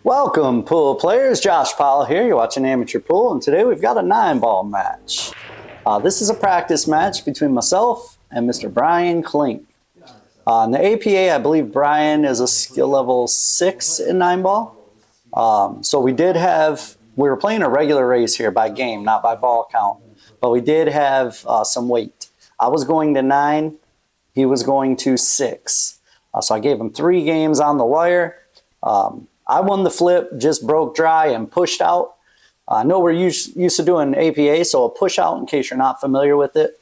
Welcome, pool players. Josh Powell here. You're watching Amateur Pool, and today we've got a 9-ball match. This is a practice match between myself and Mr. Brian Klink. In the APA, I believe Brian is a skill level 6 in 9-ball. So we were playing a regular race here by game, not by ball count, but we did have some weight. I was going to 9, he was going to 6. So I gave him 3 games on the wire. I won the flip, just broke dry and pushed out. I know we're used to doing APA, so a push out, in case you're not familiar with it,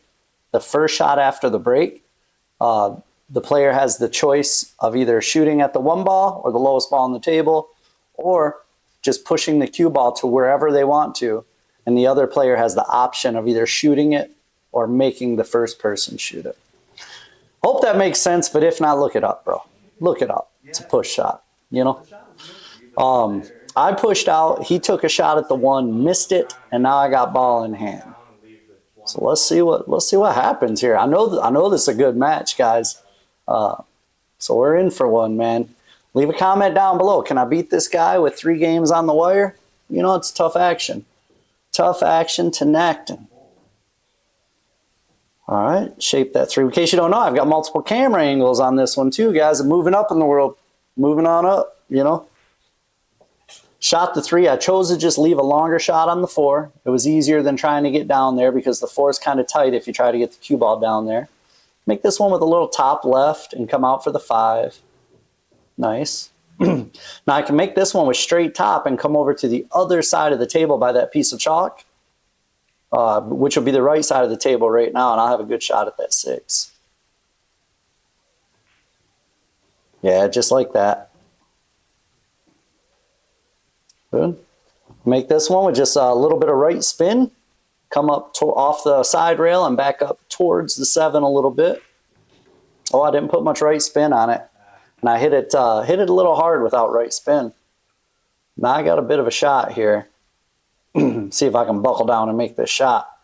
the first shot after the break, the player has the choice of either shooting at the 1 ball or the lowest ball on the table, or just pushing the cue ball to wherever they want to, and the other player has the option of either shooting it or making the first person shoot it. Hope that makes sense, but if not, look it up, bro. Look it up. It's a push shot, you know? I pushed out, he took a shot at the 1, missed it, and now I got ball in hand. So let's see what happens here. I know this is a good match, guys. So we're in for one, man. Leave a comment down below. Can I beat this guy with 3 games on the wire? You know, it's tough action. Tough action to Nacton. All right, shape that 3. In case you don't know, I've got multiple camera angles on this one too, guys. I'm moving up in the world. Moving on up, you know. Shot the 3. I chose to just leave a longer shot on the 4. It was easier than trying to get down there because the 4 is kind of tight if you try to get the cue ball down there. Make this one with a little top left and come out for the 5. Nice. Now I can make this one with straight top and come over to the other side of the table by that piece of chalk, which will be the right side of the table right now, and I'll have a good shot at that 6. Yeah, just like that. Good. Make this one with just a little bit of right spin. Come up off the side rail and back up towards the 7 a little bit. Oh, I didn't put much right spin on it. And I hit it a little hard without right spin. Now I got a bit of a shot here. See if I can buckle down and make this shot.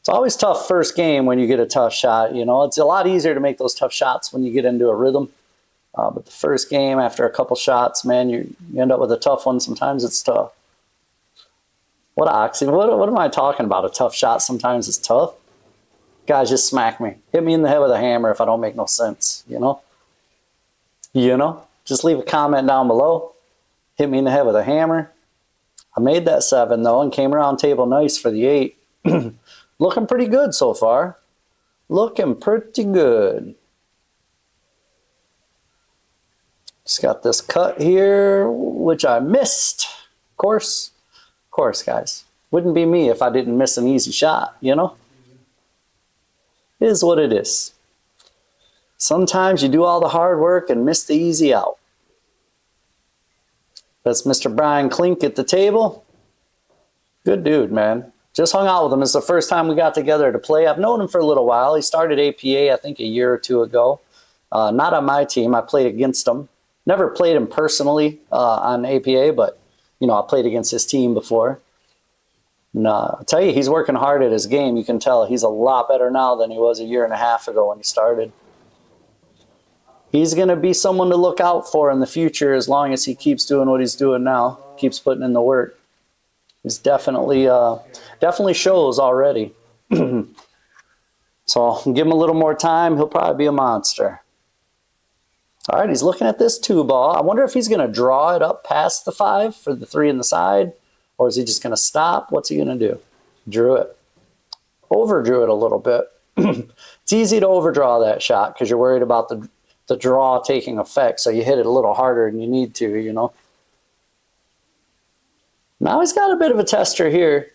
It's always tough first game when you get a tough shot. You know, it's a lot easier to make those tough shots when you get into a rhythm. But the first game, after a couple shots, man, you end up with a tough one. Sometimes it's tough. What am I talking about? A tough shot sometimes it's tough. Guys, just smack me. Hit me in the head with a hammer if I don't make no sense, you know? You know? Just leave a comment down below. Hit me in the head with a hammer. I made that 7, though, and came around table nice for the 8. Looking pretty good so far. Looking pretty good. Just got this cut here, which I missed. Of course, guys. Wouldn't be me if I didn't miss an easy shot, you know? It is what it is. Sometimes you do all the hard work and miss the easy out. That's Mr. Brian Klink at the table. Good dude, man. Just hung out with him. It's the first time we got together to play. I've known him for a little while. He started APA, I think, a year or 2 ago. Not on my team. I played against him. Never played him personally on APA, but, you know, I played against his team before. And I'll tell you, he's working hard at his game. You can tell he's a lot better now than he was a year and a half ago when he started. He's going to be someone to look out for in the future as long as he keeps doing what he's doing now, keeps putting in the work. He's definitely shows already. So give him a little more time. He'll probably be a monster. All right, he's looking at this 2 ball. I wonder if he's going to draw it up past the 5 for the 3 in the side, or is he just going to stop? What's he going to do? Drew it. Overdrew it a little bit. It's easy to overdraw that shot because you're worried about the draw taking effect, so you hit it a little harder than you need to, you know. Now he's got a bit of a tester here.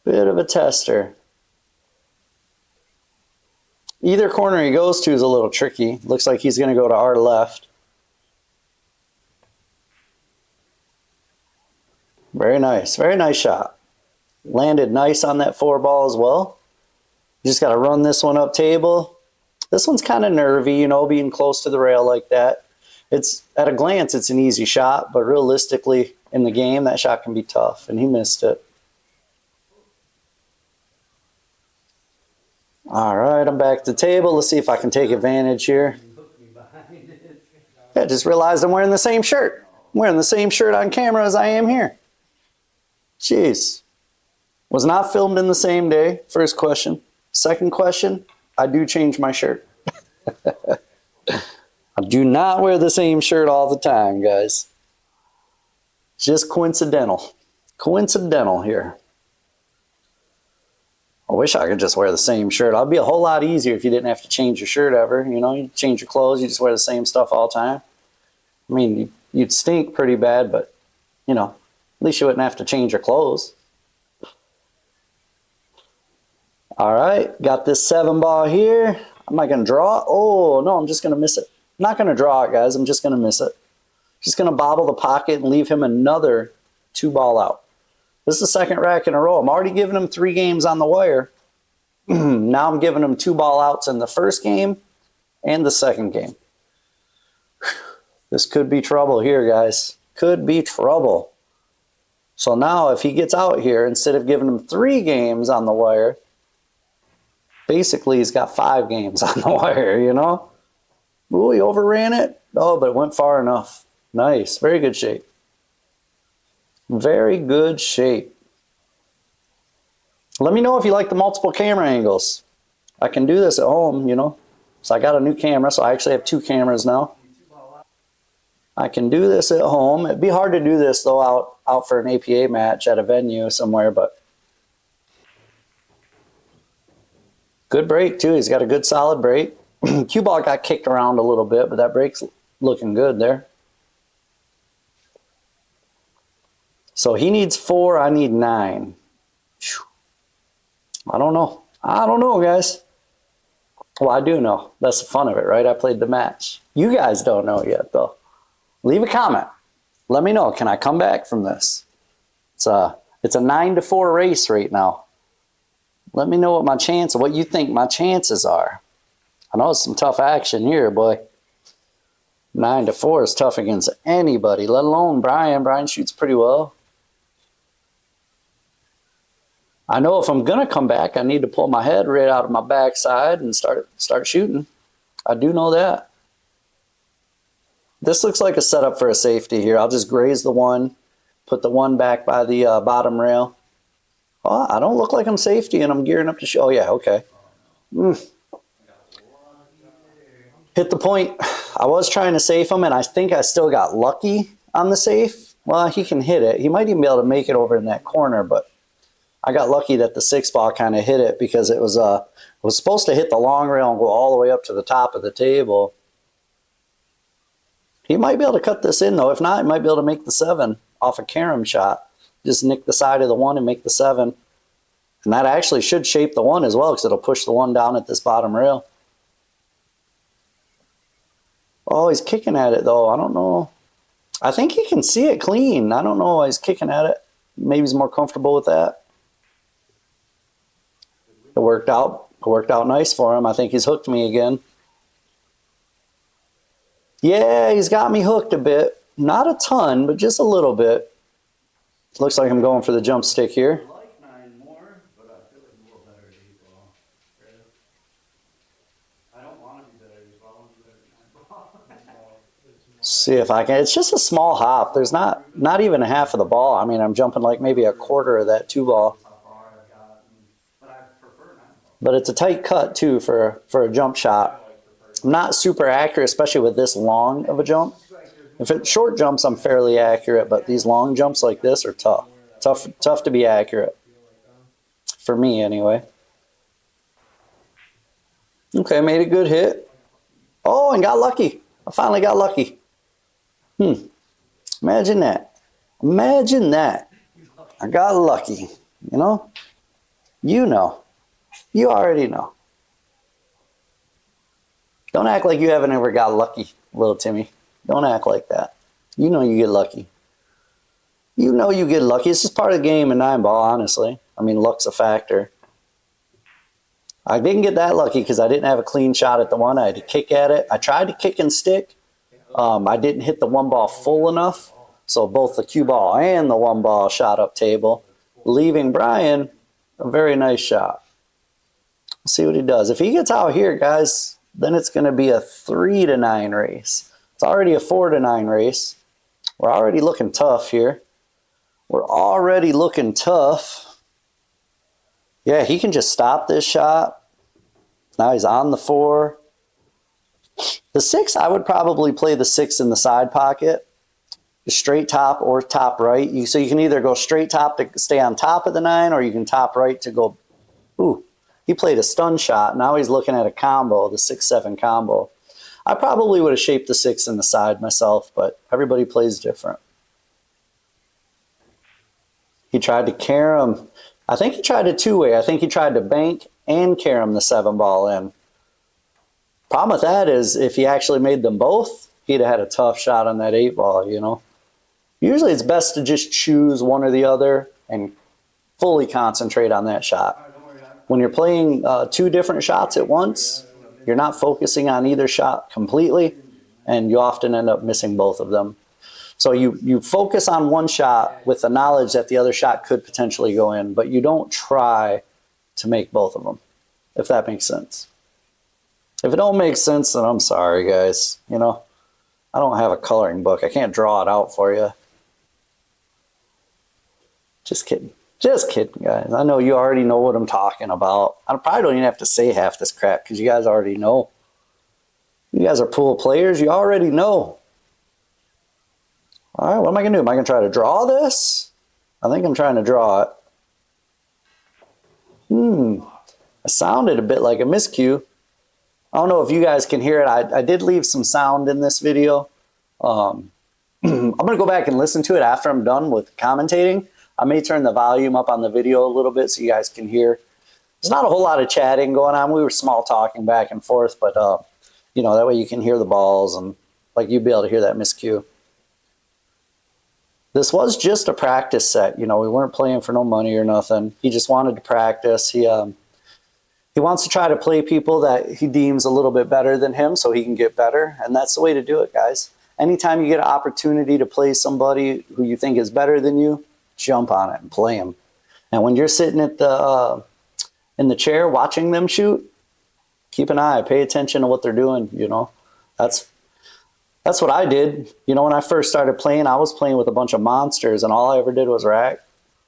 Bit of a tester. Either corner he goes to is a little tricky. Looks like he's going to go to our left. Very nice shot. Landed nice on that 4 ball as well. You just got to run this one up table. This one's kind of nervy, you know, being close to the rail like that. It's at a glance, it's an easy shot, but realistically in the game, that shot can be tough, and he missed it. All right, I'm back at the table. Let's see if I can take advantage here. I just realized I'm wearing the same shirt. I'm wearing the same shirt on camera as I am here. Jeez. Was not filmed in the same day. First question. Second question, I do change my shirt. I do not wear the same shirt all the time, guys. Just coincidental. Coincidental here. I wish I could just wear the same shirt. It'd be a whole lot easier if you didn't have to change your shirt ever. You know, you change your clothes, you just wear the same stuff all the time. I mean, you'd stink pretty bad, but, you know, at least you wouldn't have to change your clothes. All right, got this 7-ball here. Am I going to draw it? Oh, no, I'm just going to miss it. I'm not going to draw it, guys. I'm just going to miss it. Just going to bobble the pocket and leave him another 2-ball out. This is the second rack in a row. I'm already giving him 3 games on the wire. Now I'm giving him 2-ball outs in the first game and the second game. This could be trouble here, guys. Could be trouble. So now if he gets out here, instead of giving him 3 games on the wire, basically he's got 5 games on the wire, you know? Ooh, he overran it. Oh, but it went far enough. Nice. Very good shape. Very good shape. Let me know if you like the multiple camera angles. I can do this at home, you know. So I got a new camera, so I actually have 2 cameras now. I can do this at home. It'd be hard to do this, though, out for an APA match at a venue somewhere, but good break, too. He's got a good, solid break. Cue ball got kicked around a little bit, but that break's looking good there. So he needs 4, I need 9. Whew. I don't know. I don't know, guys. Well, I do know. That's the fun of it, right? I played the match. You guys don't know yet, though. Leave a comment. Let me know. Can I come back from this? It's a 9-4 race right now. Let me know what you think my chances are. I know it's some tough action here, boy. 9-4 is tough against anybody, let alone Brian. Brian shoots pretty well. I know if I'm going to come back, I need to pull my head right out of my backside and start shooting. I do know that. This looks like a setup for a safety here. I'll just graze the 1, put the 1 back by the bottom rail. Oh, I don't look like I'm safety and I'm gearing up to shoot. Oh, yeah, okay. Hit the point. I was trying to safe him, and I think I still got lucky on the safe. Well, he can hit it. He might even be able to make it over in that corner, but I got lucky that the 6-ball kind of hit it because it was supposed to hit the long rail and go all the way up to the top of the table. He might be able to cut this in, though. If not, he might be able to make the 7 off a carom shot. Just nick the side of the 1 and make the 7. And that actually should shape the 1 as well because it'll push the 1 down at this bottom rail. Oh, he's kicking at it, though. I don't know. I think he can see it clean. I don't know why he's kicking at it. Maybe he's more comfortable with that. It worked out. It worked out nice for him. I think he's hooked me again. Yeah, he's got me hooked a bit. Not a ton, but just a little bit. Looks like I'm going for the jump stick here. I like 9 more, but I feel like a little better at 8-ball. I don't want to be better at 8-ball. I want to be better at 9-ball. See if I can. It's just a small hop. There's not even a half of the ball. I mean, I'm jumping like maybe a quarter of that 2-ball. But it's a tight cut, too, for a jump shot. I'm not super accurate, especially with this long of a jump. If it's short jumps, I'm fairly accurate, but these long jumps like this are tough. Tough to be accurate. For me, anyway. Okay, made a good hit. Oh, and got lucky. I finally got lucky. Imagine that. Imagine that. I got lucky. You know? You know. You already know. Don't act like you haven't ever got lucky, little Timmy. Don't act like that. You know you get lucky. You know you get lucky. It's just part of the game in 9-ball, honestly. I mean, luck's a factor. I didn't get that lucky because I didn't have a clean shot at the 1. I had to kick at it. I tried to kick and stick. I didn't hit the 1-ball full enough. So both the cue ball and the 1-ball shot up table, leaving Brian a very nice shot. Let's see what he does. If he gets out here, guys, then it's going to be a 3-9 race. It's already a 4-9 race. We're already looking tough here. We're already looking tough. Yeah, he can just stop this shot. Now he's on the 4. The 6, I would probably play the 6 in the side pocket. Straight top or top right. So you can either go straight top to stay on top of the 9, or you can top right to go. Ooh, he played a stun shot. Now he's looking at a combo, the 6-7 combo. I probably would have shaped the 6 in the side myself, but everybody plays different. He tried to carom. I think he tried a 2-way. I think he tried to bank and carom the 7 ball in. Problem with that is if he actually made them both, he'd have had a tough shot on that 8 ball, you know. Usually it's best to just choose one or the other and fully concentrate on that shot. When you're playing 2 different shots at once, you're not focusing on either shot completely, and you often end up missing both of them. So you focus on one shot with the knowledge that the other shot could potentially go in, but you don't try to make both of them, if that makes sense. If it don't make sense, then I'm sorry, guys. You know, I don't have a coloring book. I can't draw it out for you. Just kidding. Just kidding, guys. I know you already know what I'm talking about. I probably don't even have to say half this crap because you guys already know. You guys are pool players. You already know. All right, what am I going to do? Am I going to try to draw this? I think I'm trying to draw it. It sounded a bit like a miscue. I don't know if you guys can hear it. I did leave some sound in this video. I'm going to go back and listen to it after I'm done with commentating. I may turn the volume up on the video a little bit so you guys can hear. There's not a whole lot of chatting going on. We were small talking back and forth, but you know, that way you can hear the balls and like you'd be able to hear that miscue. This was just a practice set. You know, we weren't playing for no money or nothing. He just wanted to practice. He wants to try to play people that he deems a little bit better than him so he can get better, and that's the way to do it, guys. Anytime you get an opportunity to play somebody who you think is better than you, jump on it and play them. And when you're sitting at the in the chair watching them shoot, keep an eye, pay attention to what they're doing. You know, that's what I did. You know, when I first started playing, I was playing with a bunch of monsters, and all I ever did was rack.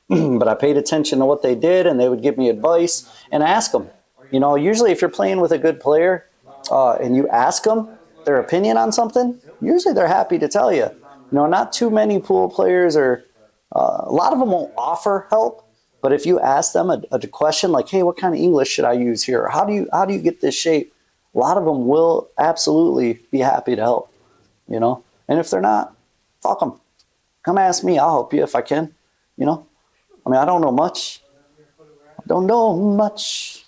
But I paid attention to what they did, and they would give me advice and ask them. You know, usually if you're playing with a good player and you ask them their opinion on something, usually they're happy to tell you. You know, not too many pool players are. A lot of them won't offer help, but if you ask them a question like, hey, what kind of English should I use here? Or how do you get this shape? A lot of them will absolutely be happy to help, you know? And if they're not, fuck them. Come ask me. I'll help you if I can, you know? I mean, I don't know much. I don't know much,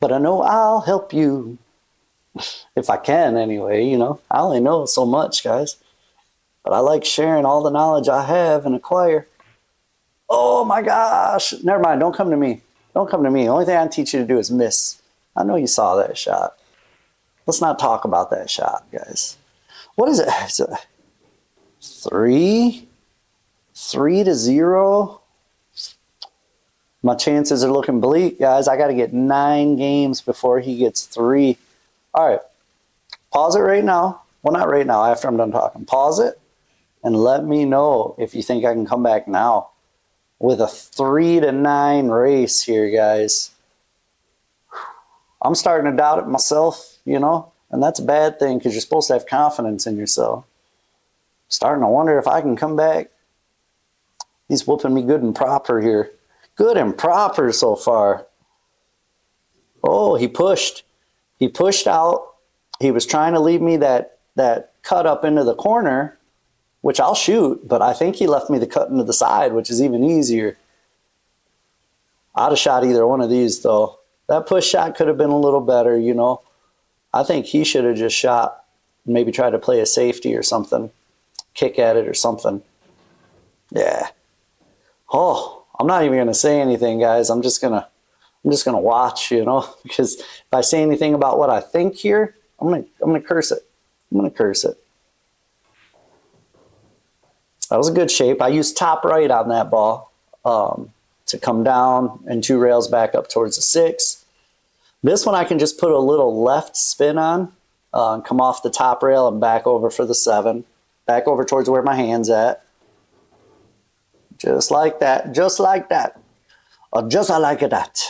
but I know I'll help you if I can anyway, you know? I only know so much, guys. But I like sharing all the knowledge I have and acquire. Oh my gosh. Never mind. Don't come to me. Don't come to me. The only thing I can teach you to do is miss. I know you saw that shot. Let's not talk about that shot, guys. What is it? Is it 3? 3-0? My chances are looking bleak, guys. I got to get 9 games before he gets 3. All right. Pause it right now. Well, not right now. After I'm done talking. Pause it. And let me know if you think I can come back now with a 3-9 race here, guys. I'm starting to doubt it myself, you know, and that's a bad thing because you're supposed to have confidence in yourself. Starting to wonder if I can come back. He's whooping me good and proper here. Good and proper so far. Oh, he pushed. He pushed out. He was trying to leave me that cut up into the corner, which I'll shoot, but I think he left me the cut into the side, which is even easier. I'd have shot either one of these, though. That push shot could have been a little better, you know. I think he should have just shot, maybe tried to play a safety or something, kick at it or something. Yeah. Oh, I'm not even going to say anything, guys. I'm just gonna watch, you know, because if I say anything about what I think here, I'm gonna curse it. I'm gonna curse it. That was a good shape. I used top right on that ball to come down and 2 rails back up towards the 6. This one I can just put a little left spin on come off the top rail and back over for the 7. Back over towards where my hand's at. Just like that. Just like that. Just like that.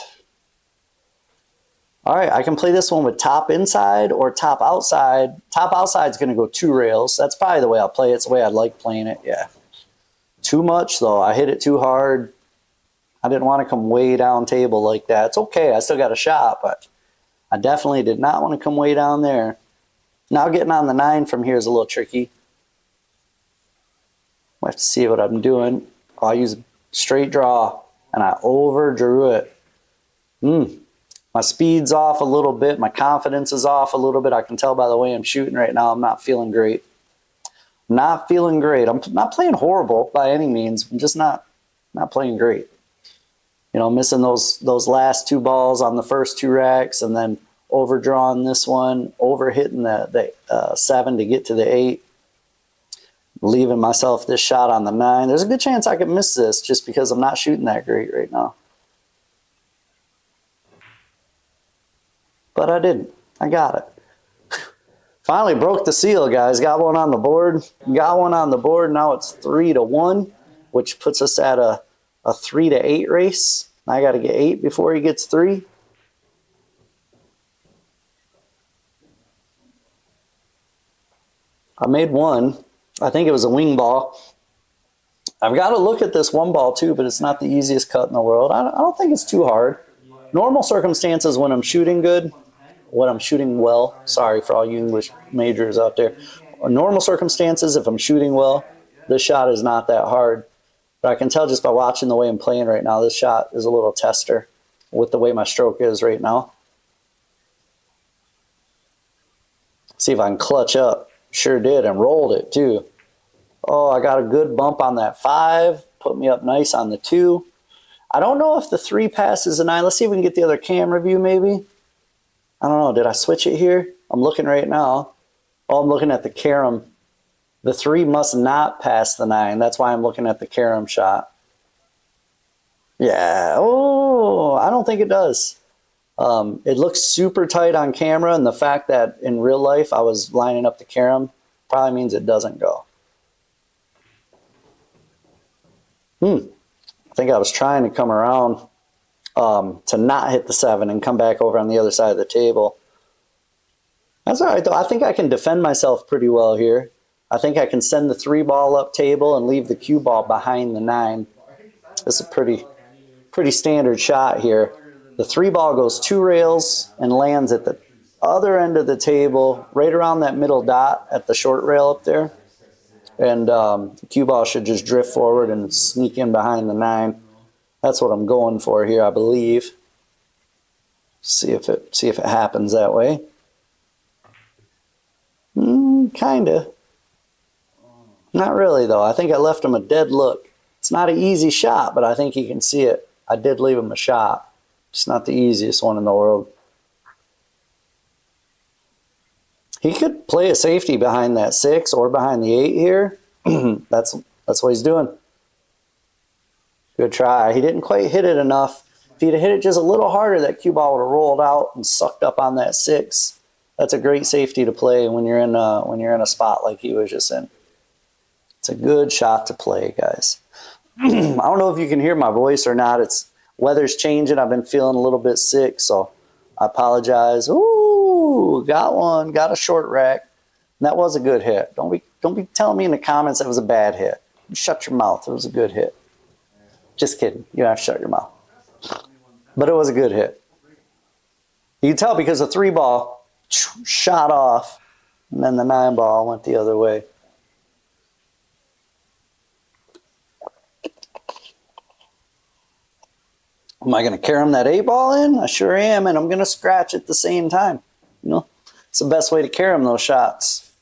All right, I can play this one with top inside or top outside. Top outside is going to go 2 rails. That's probably the way I'll play it. It's the way I'd like playing it, yeah. Too much, though. I hit it too hard. I didn't want to come way down table like that. It's okay. I still got a shot, but I definitely did not want to come way down there. Now getting on the 9 from here is a little tricky. We'll have to see what I'm doing. I'll use straight draw, and I overdrew it. My speed's off a little bit. My confidence is off a little bit. I can tell by the way I'm shooting right now. I'm not feeling great. Not feeling great. I'm not playing horrible by any means. I'm just not playing great. You know, missing those last 2 balls on the first 2 racks, and then overdrawing this one, over hitting the 7 to get to the 8. Leaving myself this shot on the 9. There's a good chance I could miss this just because I'm not shooting that great right now. But I didn't. I got it. Finally broke the seal, guys. Got one on the board. Got one on the board. Now it's 3-1, which puts us at a 3-8 race. I got to get 8 before he gets 3. I made 1. I think it was a wing ball. I've got to look at this 1 ball too, but it's not the easiest cut in the world. I don't think it's too hard. Normal circumstances when I'm shooting good, when I'm shooting well, sorry for all you English majors out there. Normal circumstances, if I'm shooting well, this shot is not that hard. But I can tell just by watching the way I'm playing right now, this shot is a little tester with the way my stroke is right now. See if I can clutch up. Sure did, and rolled it too. Oh, I got a good bump on that 5. Put me up nice on the 2. I don't know if the 3 passes the 9. Let's see if we can get the other camera view maybe. I don't know. Did I switch it here? I'm looking right now. Oh, I'm looking at the carom. The 3 must not pass the 9. That's why I'm looking at the carom shot. Yeah. Oh, I don't think it does. It looks super tight on camera, and the fact that in real life I was lining up the carom probably means it doesn't go. I think I was trying to come around to not hit the 7 and come back over on the other side of the table. That's all right, though. I think I can defend myself pretty well here. I think I can send the 3 ball up table and leave the cue ball behind the 9. This is a pretty standard shot here. The 3 ball goes 2 rails and lands at the other end of the table, right around that middle dot at the short rail up there. And the cue ball should just drift forward and sneak in behind the 9. That's what I'm going for here, I believe. See if it happens that way. Kinda. Not really though. I think I left him a dead look. It's not an easy shot, but I think he can see it. I did leave him a shot. It's not the easiest one in the world. He could play a safety behind that 6 or behind the 8 here. That's what he's doing. Good try. He didn't quite hit it enough. If he'd have hit it just a little harder, that cue ball would have rolled out and sucked up on that 6. That's a great safety to play when you're in a spot like he was just in. It's a good shot to play, guys. I don't know if you can hear my voice or not. Weather's changing. I've been feeling a little bit sick, so I apologize. Ooh, got one. Got a short rack. And that was a good hit. Don't be telling me in the comments that was a bad hit. Shut your mouth. It was a good hit. Just kidding. You don't have to shut your mouth. But it was a good hit. You can tell because the 3 ball shot off, and then the 9 ball went the other way. Am I going to carom that 8 ball in? I sure am, and I'm going to scratch at the same time. You know, it's the best way to carom those shots.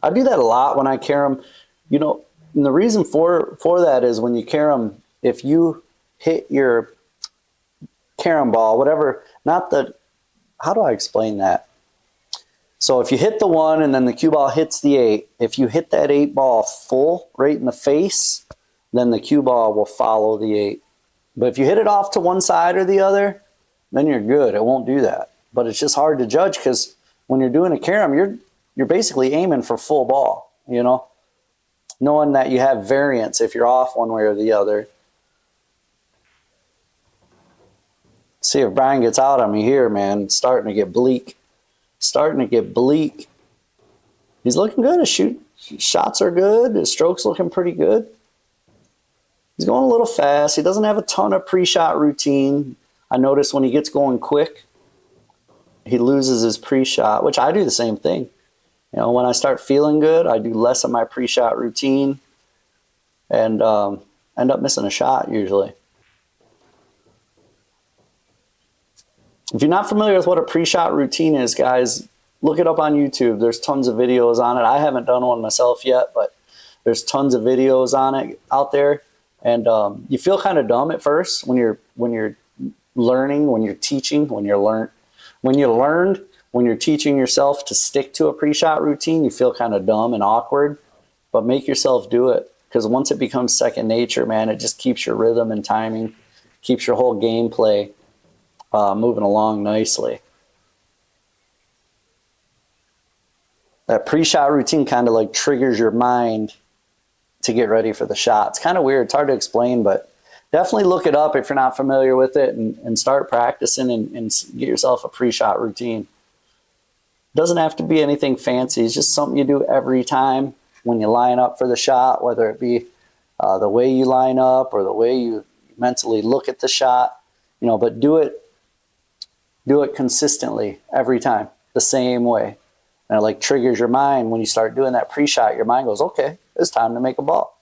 I do that a lot when I carom. You know, and the reason for that is when you carom, if you hit your carom ball, whatever, how do I explain that? So if you hit the 1 and then the cue ball hits the 8, if you hit that 8 ball full right in the face, then the cue ball will follow the 8. But if you hit it off to one side or the other, then you're good. It won't do that. But it's just hard to judge because when you're doing a carom, you're basically aiming for full ball, you know, knowing that you have variance if you're off one way or the other. See if Brian gets out on me here, man. It's starting to get bleak. Starting to get bleak. He's looking good. His shots are good. His stroke's looking pretty good. He's going a little fast. He doesn't have a ton of pre-shot routine. I notice when he gets going quick, he loses his pre-shot, which I do the same thing. You know, when I start feeling good, I do less of my pre-shot routine and end up missing a shot usually. If you're not familiar with what a pre-shot routine is, guys, look it up on YouTube. There's tons of videos on it. I haven't done one myself yet, but there's tons of videos on it out there. And you feel kind of dumb at first when you're learning, when you're teaching, when you're teaching yourself to stick to a pre-shot routine. You feel kind of dumb and awkward, but make yourself do it, because once it becomes second nature, man, it just keeps your rhythm and timing, keeps your whole gameplay moving along nicely. That pre-shot routine kind of like triggers your mind to get ready for the shot. It's kind of weird. It's hard to explain, but definitely look it up if you're not familiar with it, and start practicing and get yourself a pre-shot routine. It doesn't have to be anything fancy. It's just something you do every time when you line up for the shot, whether it be the way you line up or the way you mentally look at the shot, you know, but do it consistently every time, the same way. And it like triggers your mind when you start doing that pre-shot. Your mind goes, okay, it's time to make a ball.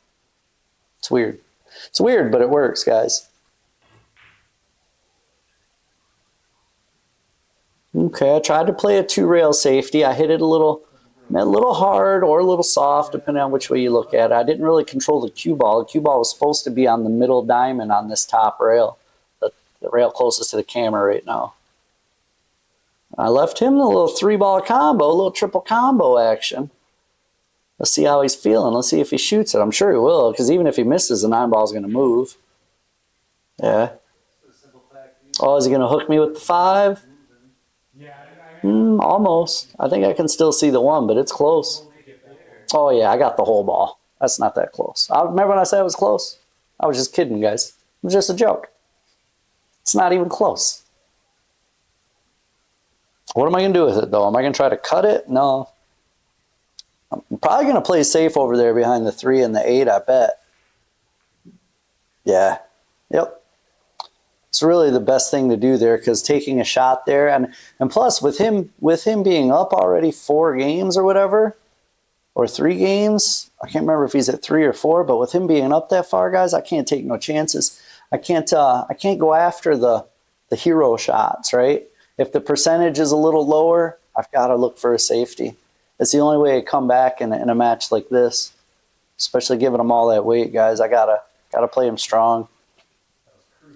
It's weird. It's weird, but it works, guys. Okay, I tried to play a 2-rail safety. I hit it a little hard or a little soft, depending on which way you look at it. I didn't really control the cue ball. The cue ball was supposed to be on the middle diamond on this top rail, the rail closest to the camera right now. I left him a little 3-ball combo, a little triple combo action. Let's see how he's feeling. Let's see if he shoots it. I'm sure he will, because even if he misses, the 9-ball is going to move. Yeah. Oh, is he going to hook me with the 5? Almost. I think I can still see the 1, but it's close. Oh, yeah, I got the whole ball. That's not that close. I remember when I said it was close? I was just kidding, guys. It was just a joke. It's not even close. What am I going to do with it, though? Am I going to try to cut it? No. I'm probably going to play safe over there behind the 3 and the 8, I bet. Yeah. Yep. It's really the best thing to do there, because taking a shot there, and plus with him being up already 4 games or whatever, or 3 games, I can't remember if he's at 3 or 4, but with him being up that far, guys, I can't take no chances. I can't go after the hero shots, right? If the percentage is a little lower, I've got to look for a safety. It's the only way I come back in a match like this, especially giving him all that weight, guys. I gotta play him strong.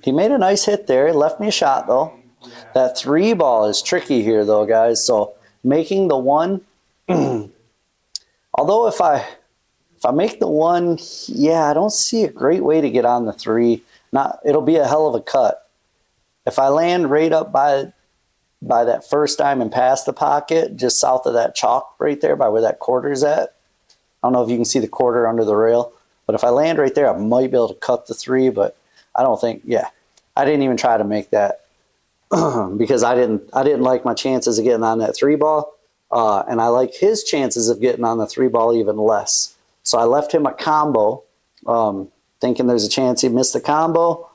He made a nice hit there. He left me a shot, though. That 3-ball is tricky here, though, guys. So making the 1, although if I make the 1, yeah, I don't see a great way to get on the 3. It'll be a hell of a cut. If I land right up by that first diamond past the pocket, just south of that chalk right there by where that quarter's at. I don't know if you can see the quarter under the rail, but if I land right there, I might be able to cut the 3, but I don't think, yeah. I didn't even try to make that because I didn't like my chances of getting on that 3-ball, and I like his chances of getting on the 3-ball even less. So I left him a combo, thinking there's a chance he missed the combo,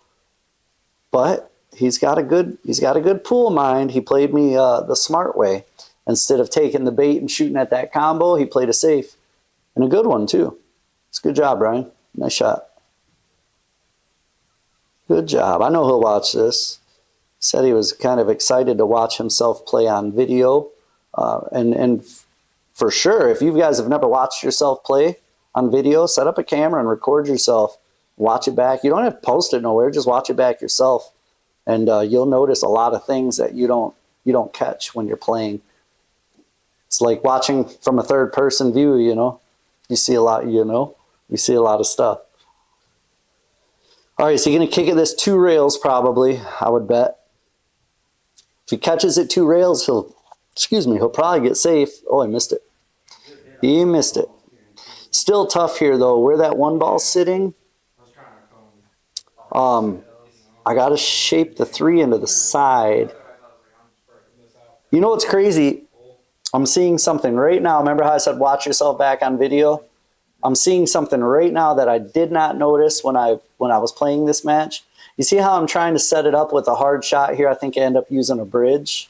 but he's got a good pool mind. He played me the smart way. Instead of taking the bait and shooting at that combo, he played a safe. And a good one, too. It's a good job, Brian. Nice shot. Good job. I know he'll watch this. Said he was kind of excited to watch himself play on video. And for sure, if you guys have never watched yourself play on video, set up a camera and record yourself. Watch it back. You don't have to post it nowhere. Just watch it back yourself. And you'll notice a lot of things that you don't catch when you're playing. It's like watching from a third-person view, you know. You see a lot, you know. You see a lot of stuff. All right, so you're going to kick at this 2 rails probably, I would bet. If he catches it 2 rails, he'll Excuse me, he'll probably get safe. Oh, he missed it. He missed it. Still tough here, though. Where that one ball's sitting, I got to shape the 3 into the side. You know what's crazy? I'm seeing something right now. Remember how I said watch yourself back on video? I'm seeing something right now that I did not notice when I was playing this match. You see how I'm trying to set it up with a hard shot here? I think I end up using a bridge.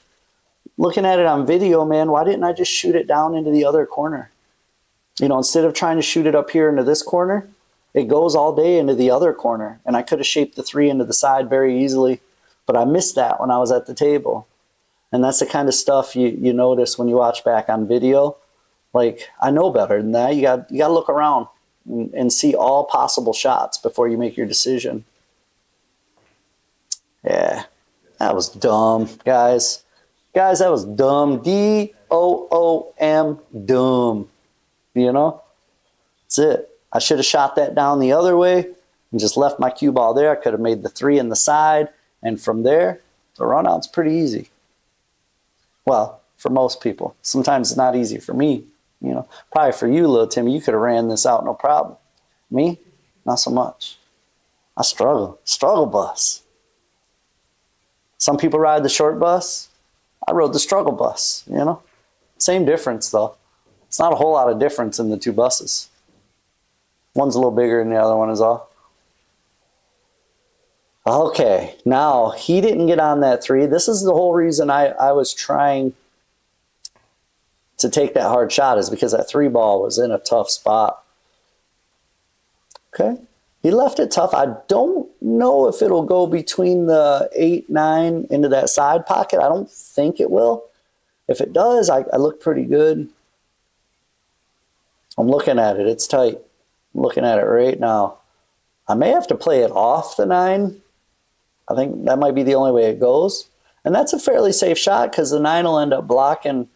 Looking at it on video, man, why didn't I just shoot it down into the other corner? You know, instead of trying to shoot it up here into this corner, it goes all day into the other corner. And I could have shaped the 3 into the side very easily, but I missed that when I was at the table. And that's the kind of stuff you notice when you watch back on video. Like, I know better than that. You got to look around and see all possible shots before you make your decision. Yeah, that was dumb, guys. Guys, that was dumb. D-O-O-M, dumb. You know? That's it. I should have shot that down the other way and just left my cue ball there. I could have made the 3 in the side. And from there, the run out's pretty easy. Well, for most people. Sometimes it's not easy for me. You know, probably for you, little Timmy, you could have ran this out no problem. Me, not so much. I struggle bus. Some people ride the short bus. I rode the struggle bus, you know. Same difference, though. It's not a whole lot of difference in the 2 buses. One's a little bigger than the other one is all. Okay, now he didn't get on that 3. This is the whole reason I was trying to take that hard shot, is because that 3 ball was in a tough spot. Okay, he left it tough. I don't know if it'll go between the 8, 9 into that side pocket. I don't think it will. If it does, I look pretty good. I'm looking at it. It's tight. I'm looking at it right now. I may have to play it off the 9. I think that might be the only way it goes. And that's a fairly safe shot because the 9 will end up blocking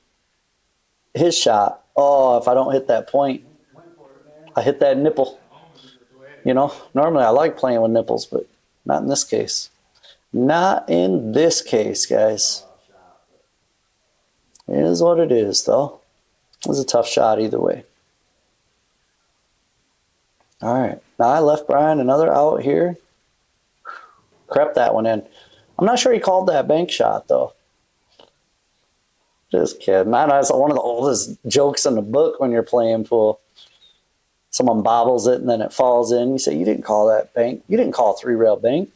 his shot. Oh, if I don't hit that point, I hit that nipple. You know, normally I like playing with nipples, but not in this case. Not in this case, guys. It is what it is, though. It was a tough shot either way. All right. Now I left Brian another out here. Crept that one in. I'm not sure he called that bank shot, though. Just kidding. I know it's one of the oldest jokes in the book when you're playing pool. Someone bobbles it and then it falls in. You say, you didn't call that bank. You didn't call 3-rail bank.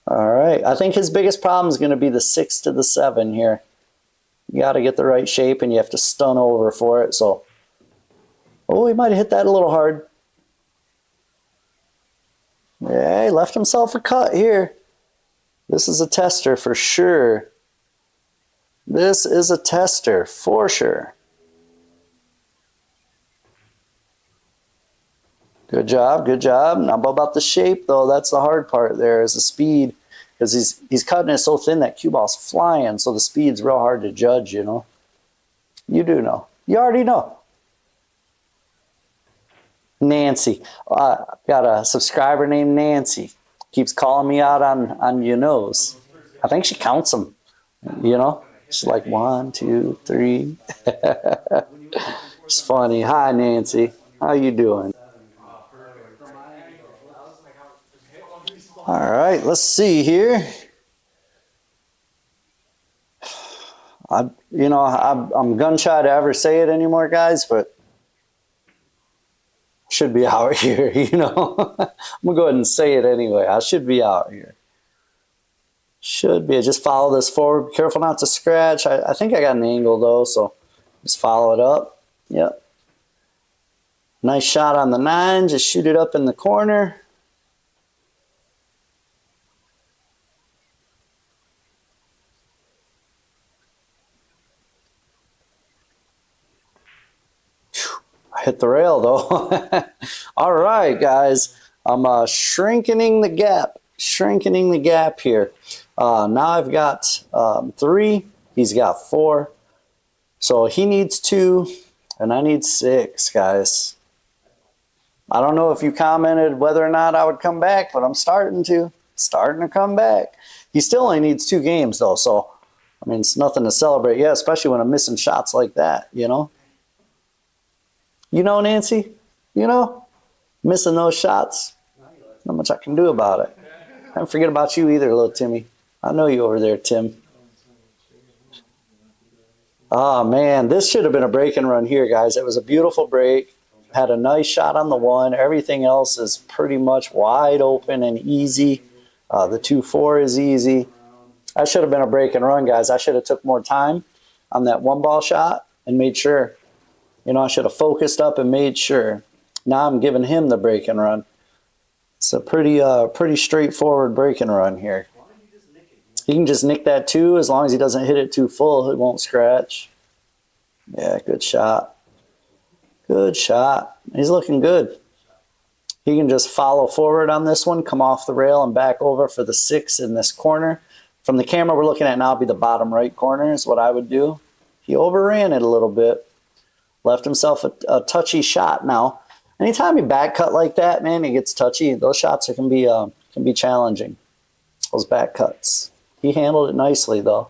All right. I think his biggest problem is going to be the 6 to the 7 here. You got to get the right shape and you have to stun over for it. So, oh, he might have hit that a little hard. Yeah, he left himself a cut here. This is a tester for sure. This is a tester for sure. Good job, good job. Now about the shape, though, that's the hard part there, is the speed. Because he's cutting it so thin that cue ball's flying, so the speed's real hard to judge, you know. You do know. You already know. Nancy. Got a subscriber named Nancy. Keeps calling me out on your nose. I think she counts them, you know. She's like 1, 2, 3. It's funny. Hi, Nancy. How you doing? All right, let's see here. I'm gun shy to ever say it anymore, guys, but should be out here, you know. I'm gonna go ahead and say it anyway. I should be out here. Should be. Just follow this forward. Careful not to scratch. I think I got an angle though, so just follow it up. Yep. Nice shot on the 9. Just shoot it up in the corner. Hit the rail though. All right, guys. I'm shrinking the gap here. Now I've got 3. He's got 4. So he needs 2, and I need 6, guys. I don't know if you commented whether or not I would come back, but I'm starting to come back. He still only needs 2 games though, so I mean it's nothing to celebrate yet, especially when I'm missing shots like that, you know? You know, Nancy? You know? Missing those shots. Not much I can do about it. I don't forget about you either, little Timmy. I know you over there, Tim. Oh man, this should have been a break and run here, guys. It was a beautiful break. Had a nice shot on the 1. Everything else is pretty much wide open and easy. The 2-4 is easy. That should have been a break and run, guys. I should have took more time on that 1-ball shot and made sure. You know, I should have focused up and made sure. Now I'm giving him the break and run. It's a pretty straightforward break and run here. He can just nick that 2 as long as he doesn't hit it too full. It won't scratch. Yeah, good shot. Good shot. He's looking good. He can just follow forward on this one, come off the rail and back over for the 6 in this corner. From the camera we're looking at now, it'll be the bottom right corner is what I would do. He overran it a little bit. Left himself a touchy shot. Now, anytime you back cut like that, man, it gets touchy. Those shots can be challenging. Those back cuts. He handled it nicely, though.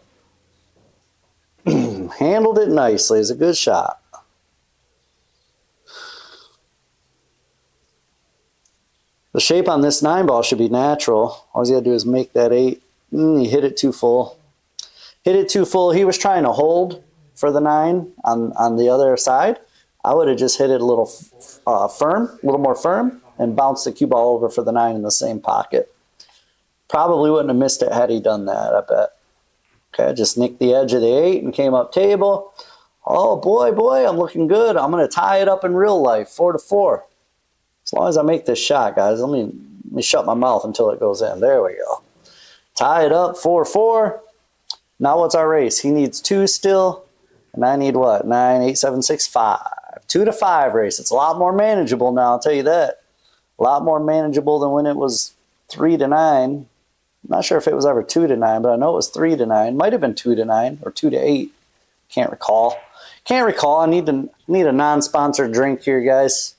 Handled it nicely. It's a good shot. The shape on this 9-ball should be natural. All you got to do is make that 8. He hit it too full. Hit it too full. He was trying to hold for the 9 on the other side. I would have just hit it a little firm, a little more firm, and bounced the cue ball over for the 9 in the same pocket. Probably wouldn't have missed it had he done that, I bet. Okay, just nicked the edge of the 8 and came up table. Oh, boy, I'm looking good. I'm going to tie it up in real life, 4-4. As long as I make this shot, guys. Let me shut my mouth until it goes in. There we go. Tie it up, 4-4. Now what's our race? He needs 2 still, and I need what? 9, 8, 7, 6, 5. 2-5 race. It's a lot more manageable now, I'll tell you that. A lot more manageable than when it was 3-9. I'm not sure if it was ever 2-9, but I know it was 3-9. Might have been 2-9 or 2-8. Can't recall. Can't recall. I need a non-sponsored drink here, guys.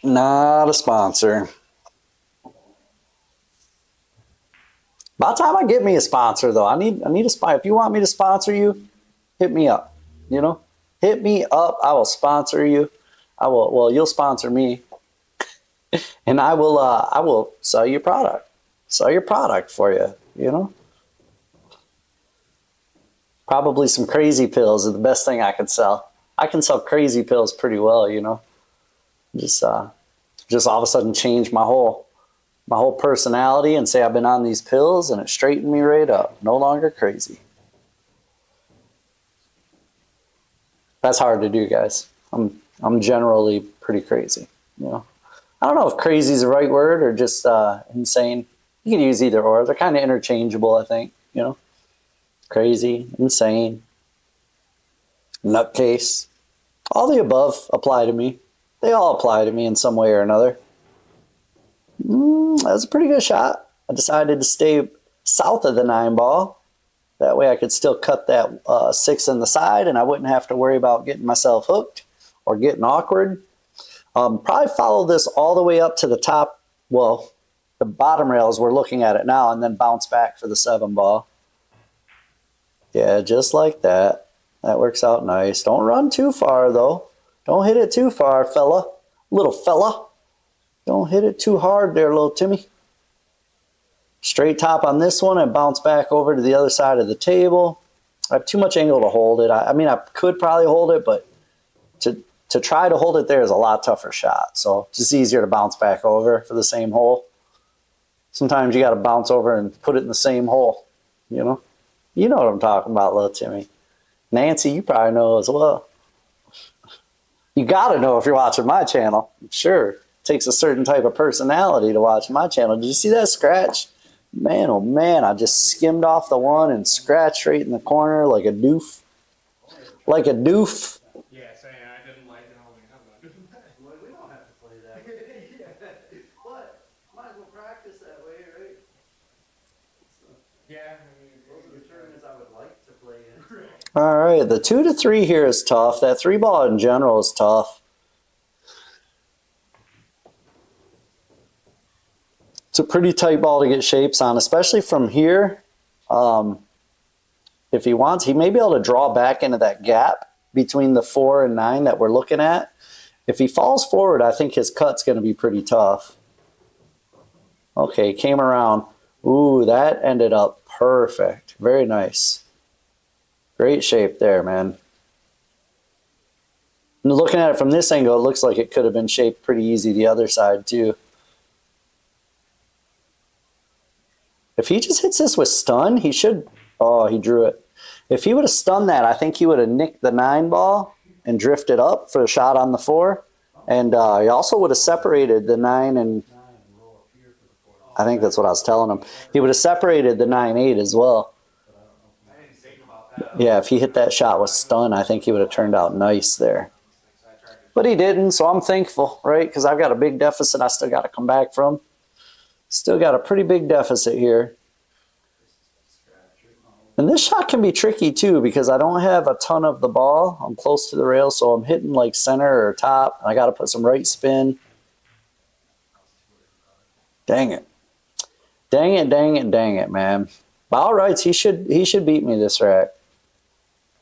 Not a sponsor. About time I get me a sponsor, though. I need a sponsor. If you want me to sponsor you, hit me up. You know, hit me up. I will sponsor you. I will. Well, you'll sponsor me. And I will sell your product. Sell your product for you, you know? Probably some crazy pills are the best thing I could sell. I can sell crazy pills pretty well, you know? Just all of a sudden change my whole personality and say I've been on these pills and it straightened me right up. No longer crazy. That's hard to do, guys. I'm generally pretty crazy, you know? I don't know if crazy is the right word or just insane. You can use either or. They're kind of interchangeable, I think, you know? Crazy, insane, nutcase. All the above apply to me. They all apply to me in some way or another. That was a pretty good shot. I decided to stay south of the 9-ball. That way I could still cut that 6 in the side and I wouldn't have to worry about getting myself hooked or getting awkward. Probably follow this all the way up to the top, well, the bottom rails, we're looking at it now, and then bounce back for the 7-ball. Yeah, just like that. That works out nice. Don't run too far, though. Don't hit it too far, fella. Little fella. Don't hit it too hard there, little Timmy. Straight top on this one and bounce back over to the other side of the table. I have too much angle to hold it. I mean, I could probably hold it, but to try to hold it there is a lot tougher shot. So it's just easier to bounce back over for the same hole. Sometimes you got to bounce over and put it in the same hole, you know? You know what I'm talking about, little Timmy. Nancy, you probably know as well. You got to know if you're watching my channel. Sure, it takes a certain type of personality to watch my channel. Did you see that scratch? Man, oh man, I just skimmed off the one and scratched right in the corner like a doof. Like a doof. Yeah, saying I didn't like it. I'm not doing that. Well, we don't have to play that way. Yeah. What? Might as well practice that way, right? So, Yeah, I mean, those are the tournaments I would like to play in. All right, the 2-3 here is tough. That 3-ball in general is tough. It's a pretty tight ball to get shapes on, especially from here. If he wants, he may be able to draw back into that gap between the 4 and 9 that we're looking at. If he falls forward, I think his cut's going to be pretty tough. Okay, came around. Ooh, that ended up perfect. Very nice. Great shape there, man. And looking at it from this angle, it looks like it could have been shaped pretty easy the other side too. If he just hits this with stun, he should... Oh, he drew it. If he would have stunned that, I think he would have nicked the 9 ball and drifted up for a shot on the 4. And he also would have separated the 9 and... I think that's what I was telling him. He would have separated the 9-8 as well. Yeah, if he hit that shot with stun, I think he would have turned out nice there. But he didn't, so I'm thankful, right? Because I've got a big deficit I still got to come back from. Still got a pretty big deficit here. And this shot can be tricky too because I don't have a ton of the ball. I'm close to the rail, so I'm hitting like center or top. And I got to put some right spin. Dang it. Dang it, dang it, dang it, man. By all rights, he should beat me this rack.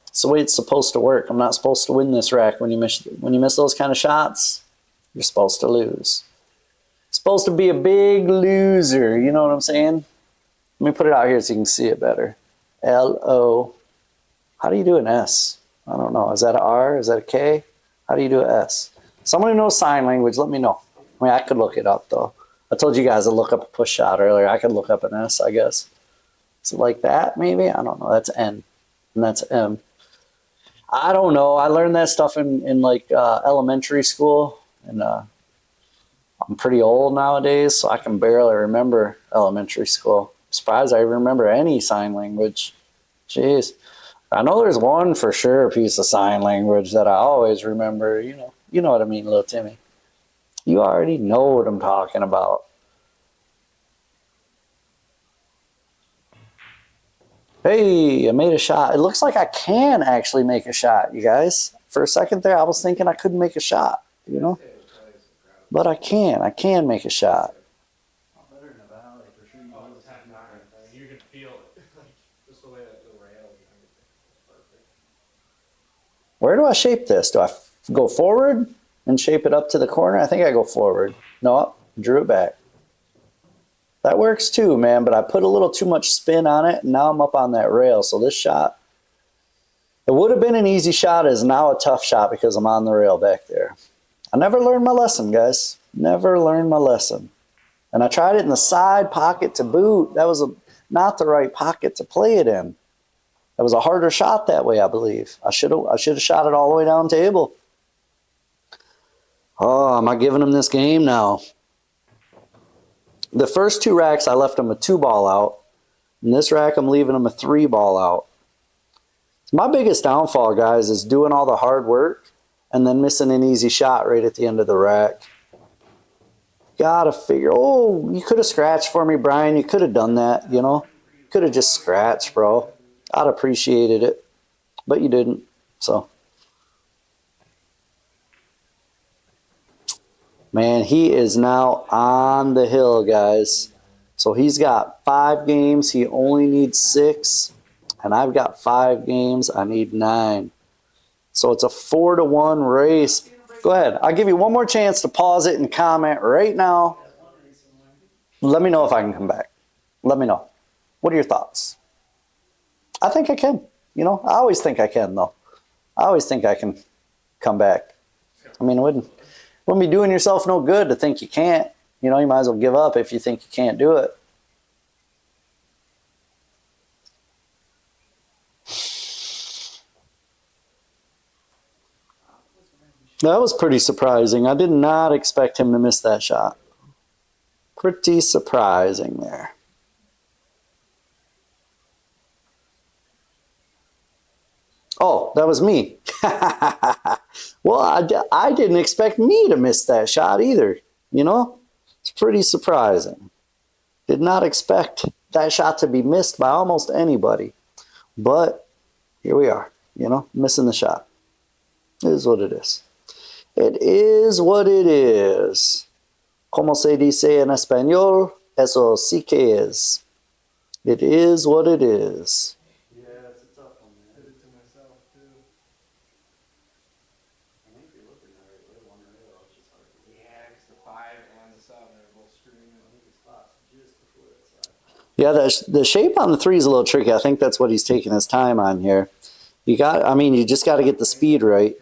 It's the way it's supposed to work. I'm not supposed to win this rack. When you miss those kind of shots, you're supposed to lose. Supposed to be a big loser. You know what I'm saying? Let me put it out here so you can see it better. L-O. How do you do an S? I don't know. Is that an R? Is that a K? How do you do an S? Someone who knows sign language, let me know. I mean, I could look it up, though. I told you guys to look up a push shot earlier. I could look up an S, I guess. Is it like that, maybe? I don't know. That's N. And that's M. I don't know. I learned that stuff in like elementary school. And I'm pretty old nowadays, so I can barely remember elementary school. I'm surprised I remember any sign language. Jeez. I know there's one for sure piece of sign language that I always remember. You know what I mean, little Timmy. You already know what I'm talking about. Hey, I made a shot. It looks like I can actually make a shot, you guys. For a second there, I was thinking I couldn't make a shot, you know? But I can. I can make a shot. You can feel it. Just the way that the rail is perfect. Where do I shape this? Do I go forward and shape it up to the corner? I think I go forward. No, drew it back. That works too, man, but I put a little too much spin on it, and now I'm up on that rail. So this shot, it would have been an easy shot, is now a tough shot because I'm on the rail back there. I never learned my lesson, guys. Never learned my lesson. And I tried it in the side pocket to boot. That was not the right pocket to play it in. That was a harder shot that way, I believe. I should have shot it all the way down table. Oh, am I giving him this game now? The first 2 racks, I left him a 2-ball out. In this rack, I'm leaving him a 3-ball out. My biggest downfall, guys, is doing all the hard work and then missing an easy shot right at the end of the rack. Gotta figure, oh, you could have scratched for me, Brian. You could have done that, you know. Could have just scratched, bro. I'd appreciated it. But you didn't, so. Man, he is now on the hill, guys. So he's got 5 games. He only needs 6. And I've got 5 games. I need 9. So it's a 4-1 race. Go ahead. I'll give you one more chance to pause it and comment right now. Let me know if I can come back. Let me know. What are your thoughts? I think I can. You know, I always think I can, though. I always think I can come back. I mean, it wouldn't be doing yourself no good to think you can't. You know, you might as well give up if you think you can't do it. That was pretty surprising. I did not expect him to miss that shot. Pretty surprising there. Oh, that was me. Well, I didn't expect me to miss that shot either. You know, it's pretty surprising. Did not expect that shot to be missed by almost anybody. But here we are, you know, missing the shot. It is what it is. It is what it is. Como se dice en español? S-O-C-K-is. It is what it is. Yeah, it's a tough one, man. I did it to myself, too. I think you're looking at it, one rail, it's just hard to do. Yeah, because the 5 and the 7 are both screwing. I think the spot's just before that side. Yeah, the shape on the 3 is a little tricky. I think that's what he's taking his time on here. You just got to get the speed right.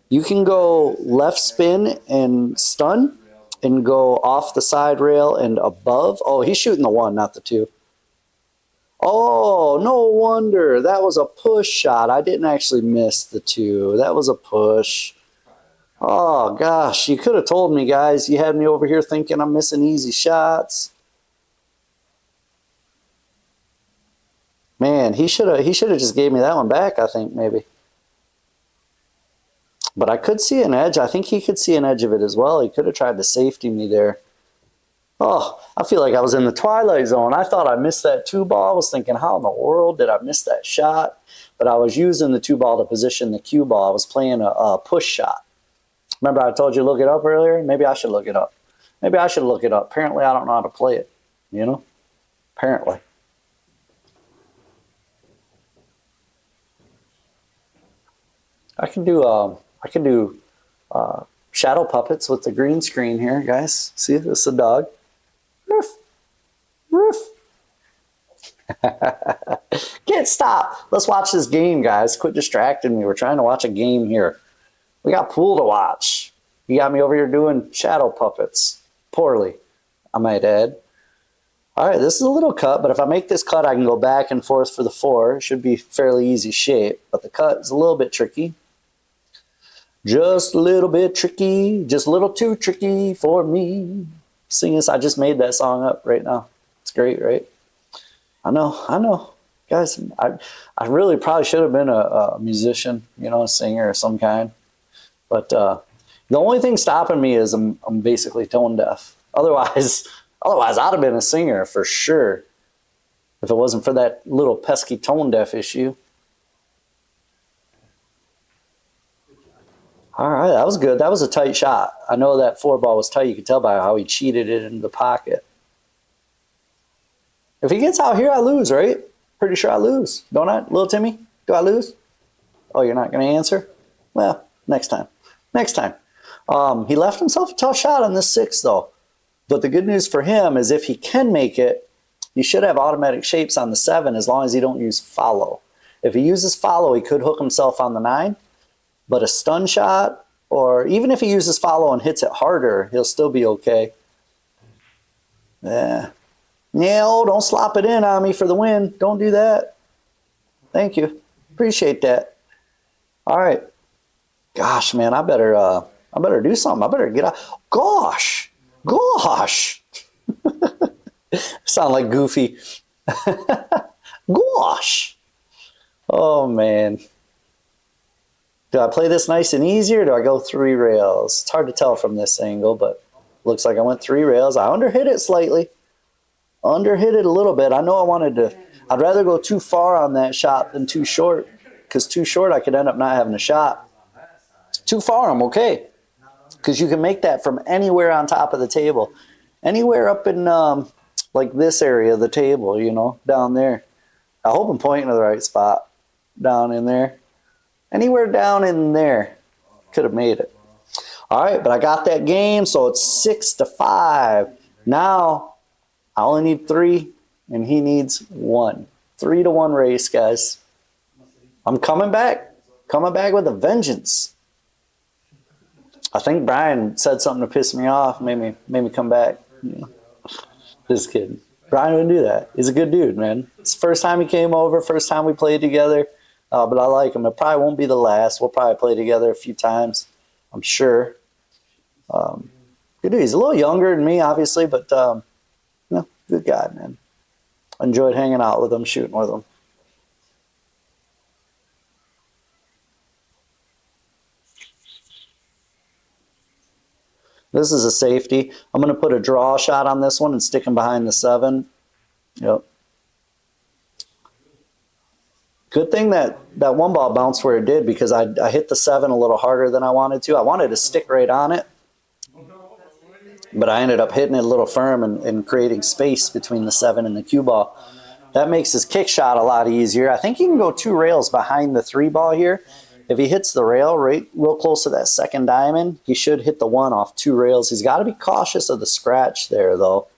You can go left spin and stun and go off the side rail and above. Oh, he's shooting the 1, not the 2. Oh, no wonder. That was a push shot. I didn't actually miss the 2. That was a push. Oh, gosh. You could have told me, guys. You had me over here thinking I'm missing easy shots. Man, he should have just gave me that one back, I think, maybe. But I could see an edge. I think he could see an edge of it as well. He could have tried to safety me there. Oh, I feel like I was in the twilight zone. I thought I missed that 2 ball. I was thinking, how in the world did I miss that shot? But I was using the 2 ball to position the cue ball. I was playing a push shot. Remember I told you to look it up earlier? Maybe I should look it up. Maybe I should look it up. Apparently I don't know how to play it. You know? Apparently. I can do shadow puppets with the green screen here, guys. See, this is a dog. Roof. Roof. Can't stop. Let's watch this game, guys. Quit distracting me. We're trying to watch a game here. We got pool to watch. You got me over here doing shadow puppets. Poorly, I might add. All right, this is a little cut, but if I make this cut, I can go back and forth for the 4. It should be fairly easy shape, but the cut is a little bit tricky. Just a little bit tricky, just a little too tricky for me. Sing this, I just made that song up right now. It's great, right? I know. Guys, I really probably should have been a musician, you know, a singer of some kind. But the only thing stopping me is I'm basically tone deaf. Otherwise, I'd have been a singer for sure if it wasn't for that little pesky tone deaf issue. All right, that was good. That was a tight shot. I know that 4 ball was tight. You could tell by how he cheated it into the pocket. If he gets out here, I lose, right? Pretty sure I lose. Don't I, little Timmy? Do I lose? Oh, you're not going to answer? Well, next time. Next time. He left himself a tough shot on this 6, though. But the good news for him is if he can make it, he should have automatic shapes on the 7 as long as he don't use follow. If he uses follow, he could hook himself on the 9. But a stun shot, or even if he uses follow and hits it harder, he'll still be okay. Yeah. No, don't slop it in on me for the win. Don't do that. Thank you. Appreciate that. All right. Gosh, man, I better do something. I better get out. Gosh. Sound like Goofy. Gosh. Oh, man. Do I play this nice and easy, or do I go 3 rails? It's hard to tell from this angle, but looks like I went 3 rails. I underhit it slightly. Underhit it a little bit. I know I wanted to. I'd rather go too far on that shot than too short, because too short I could end up not having a shot. Too far, I'm okay, because you can make that from anywhere on top of the table. Anywhere up in like this area of the table, you know, down there. I hope I'm pointing to the right spot. Down in there. Anywhere down in there could have made it. All right, but I got that game, so it's 6-5. Now I only need 3, and he needs 1. 3-1 race, guys. I'm coming back with a vengeance. I think Brian said something to piss me off, made me come back. You know. Just kidding. Brian wouldn't do that. He's a good dude, man. It's the first time he came over, first time we played together. But I like him. It probably won't be the last. We'll probably play together a few times, I'm sure. Good dude. He's a little younger than me, obviously, but no, good guy, man. Enjoyed hanging out with him, shooting with him. This is a safety. I'm going to put a draw shot on this one and stick him behind the 7. Yep. Good thing that 1 ball bounced where it did, because I hit the 7 a little harder than I wanted to. I wanted to stick right on it. but I ended up hitting it a little firm and creating space between the 7 and the cue ball. That makes his kick shot a lot easier. I think he can go 2 rails behind the 3 ball here. If he hits the rail real close to that second diamond, he should hit the 1 off 2 rails. He's got to be cautious of the scratch there, though.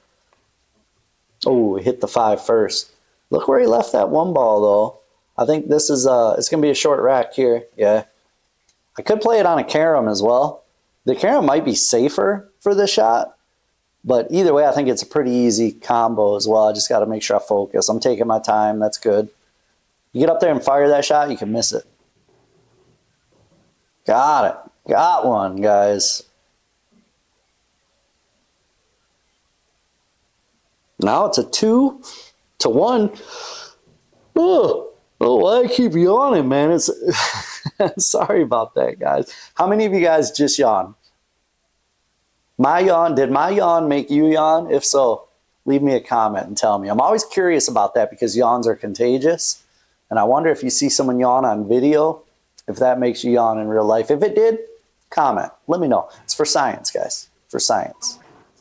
Oh, he hit the 5 first. Look where he left that 1 ball, though. I think this is it's going to be a short rack here. Yeah. I could play it on a carom as well. The carom might be safer for this shot, but either way, I think it's a pretty easy combo as well. I just got to make sure I focus. I'm taking my time. That's good. You get up there and fire that shot, you can miss it. Got it. Got one, guys. Now it's a 2-1. Oh, why I keep yawning, man. It's sorry about that, guys. How many of you guys just yawned? Did my yawn make you yawn? If so, leave me a comment and tell me. I'm always curious about that because yawns are contagious. And I wonder if you see someone yawn on video, if that makes you yawn in real life. If it did, comment. Let me know. It's for science, guys. For science.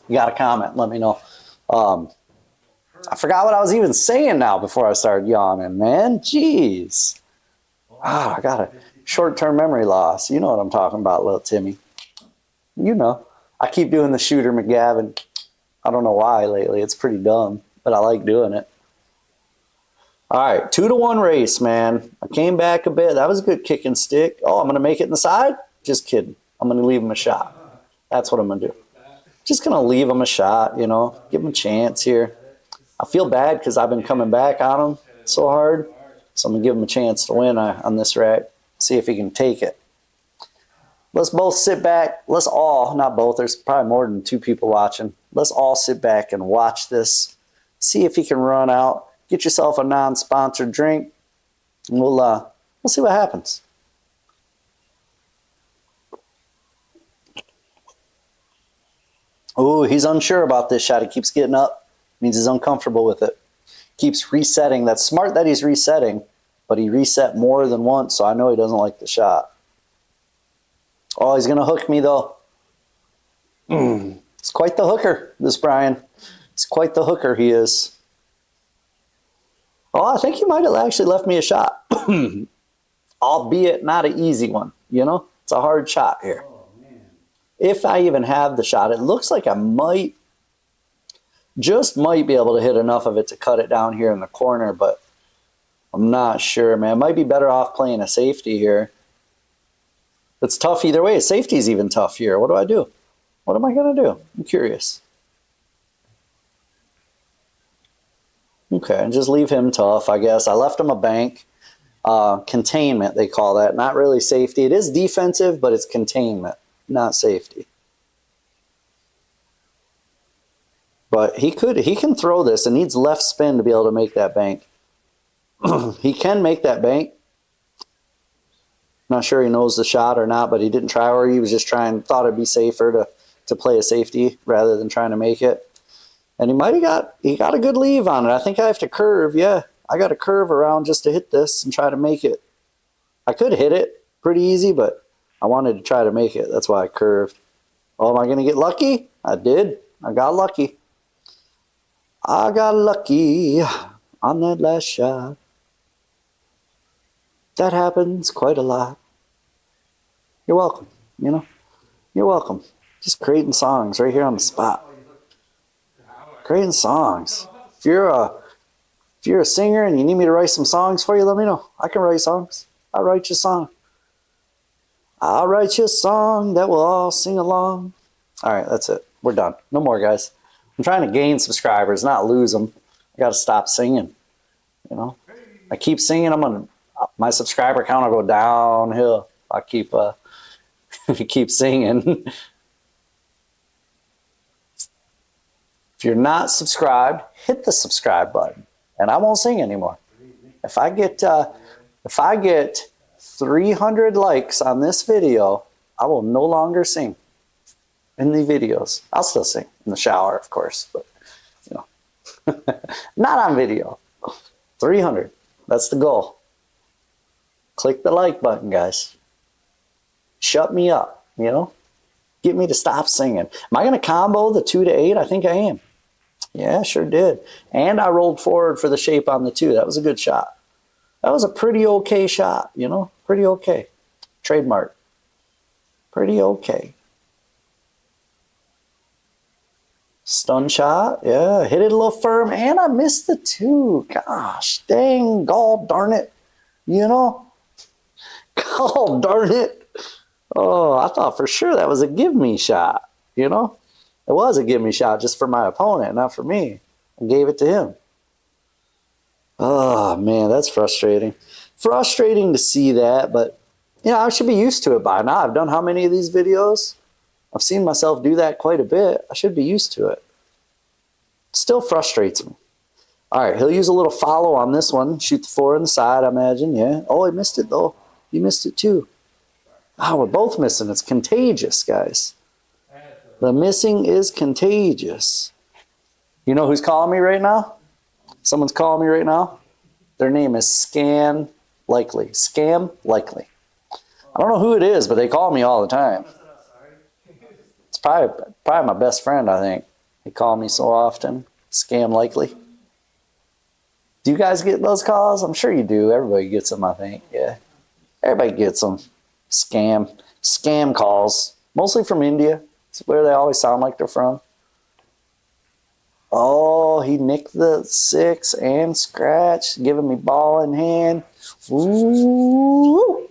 You got to comment. Let me know. I forgot what I was even saying now before I started yawning, man. Jeez. I got a short-term memory loss. You know what I'm talking about, little Timmy. You know. I keep doing the Shooter McGavin. I don't know why lately. It's pretty dumb, but I like doing it. All right, 2-1 race, man. I came back a bit. That was a good kick and stick. Oh, I'm going to make it in the side? Just kidding. I'm going to leave him a shot. That's what I'm going to do. Just going to leave him a shot, you know. Give him a chance here. I feel bad because I've been coming back on him so hard. So I'm going to give him a chance to win on this rack. See if he can take it. Let's both sit back. Let's all, not both, there's probably more than 2 people watching. Let's all sit back and watch this. See if he can run out. Get yourself a non-sponsored drink. And we'll see what happens. Oh, he's unsure about this shot. He keeps getting up. Means he's uncomfortable with it. Keeps resetting. That's smart that he's resetting, but he reset more than once, so I know he doesn't like the shot. Oh, he's going to hook me, though. It's quite the hooker, this Brian. It's quite the hooker he is. Oh, I think he might have actually left me a shot. Albeit not an easy one, you know? It's a hard shot here. Oh, man. If I even have the shot, it looks like I might be able to hit enough of it to cut it down here in the corner, but I'm not sure, man. Might be better off playing a safety here. It's tough either way. Safety's even tough here. What do I do? What am I going to do? I'm curious. Okay, and just leave him tough, I guess. I left him a bank. Containment, they call that. Not really safety. It is defensive, but it's containment, not safety. But he can throw this. It needs left spin to be able to make that bank. He can make that bank. Not sure he knows the shot or not, but he didn't try, or he was just thought it'd be safer to play a safety rather than trying to make it. And he got a good leave on it. I think I have to curve. Yeah, I got to curve around just to hit this and try to make it. I could hit it pretty easy, but I wanted to try to make it. That's why I curved. Oh, am I going to get lucky? I did. I got lucky. I got lucky on that last shot. That happens quite a lot. You're welcome, you know? You're welcome. Just creating songs right here on the spot. Creating songs. If you're a singer and you need me to write some songs for you, let me know. I can write songs. I'll write you a song. I'll write you a song that we'll all sing along. All right, that's it. We're done. No more, guys. I'm trying to gain subscribers, not lose them. I got to stop singing, you know? I keep singing, my subscriber count will go downhill. I keep keep singing. If you're not subscribed, hit the subscribe button, and I won't sing anymore. If I get 300 likes on this video, I will no longer sing in the videos. I'll still sing in the shower, of course, but you know, not on video. 300. That's the goal. Click the like button, guys. Shut me up, you know? get me to stop singing. Am I going to combo the 2 to 8? I think I am. Yeah, sure did. And I rolled forward for the shape on the 2. That was a good shot. That was a pretty okay shot, you know? Pretty okay. Trademark. Pretty okay. Stun shot. Yeah, hit it a little firm. And I missed the 2. Gosh, dang, gall darn it. You know? Gall darn it. Oh, I thought for sure that was a give me shot, you know? It was a give me shot just for my opponent, not for me. I gave it to him. Oh, man, that's frustrating. Frustrating to see that, but, you know, I should be used to it by now. I've done how many of these videos? I've seen myself do that quite a bit. I should be used to it. Still frustrates me. All right, he'll use a little follow on this one. Shoot the 4 in the side, I imagine, yeah. Oh, he missed it, though. He missed it, too. Ah, we're both missing. It's contagious, guys. The missing is contagious. You know who's calling me right now? Someone's calling me right now. Their name is Scam Likely. Scam Likely. I don't know who it is, but they call me all the time. It's probably my best friend, I think. They call me so often. Scam Likely. Do you guys get those calls? I'm sure you do. Everybody gets them, I think. Yeah. Everybody gets them. Scam calls. Mostly from India. It's where they always sound like they're from. Oh, he nicked the 6 and scratched, giving me ball in hand. Ooh.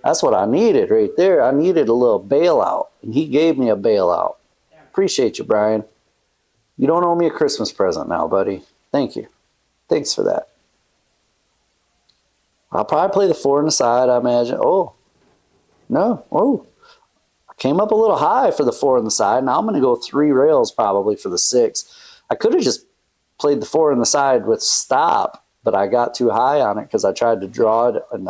That's what I needed right there. I needed a little bailout, and he gave me a bailout. Appreciate you, Brian. You don't owe me a Christmas present now, buddy. Thank you. Thanks for that. I'll probably play the 4 in the side, I imagine. Oh, no. Oh, I came up a little high for the 4 in the side. Now I'm going to go 3 rails probably for the 6. I could have just played the 4 in the side with stop, but I got too high on it because I tried to draw it and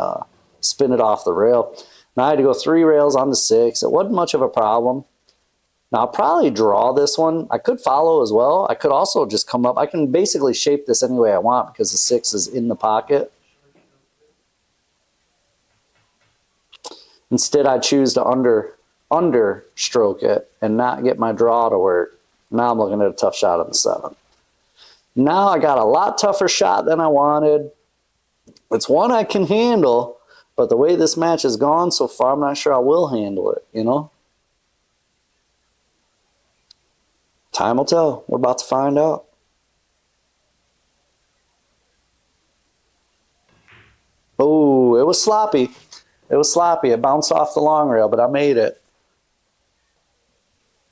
spin it off the rail. Now I had to go 3 rails on the 6. It wasn't much of a problem. Now I'll probably draw this one. I could follow as well. I could also just come up. I can basically shape this any way I want because the 6 is in the pocket. Instead, I choose to understroke it and not get my draw to work. Now I'm looking at a tough shot on the 7. Now I got a lot tougher shot than I wanted. It's one I can handle, but the way this match has gone so far, I'm not sure I will handle it, you know? Time will tell. We're about to find out. Oh, it was sloppy. It was sloppy. It bounced off the long rail, but I made it.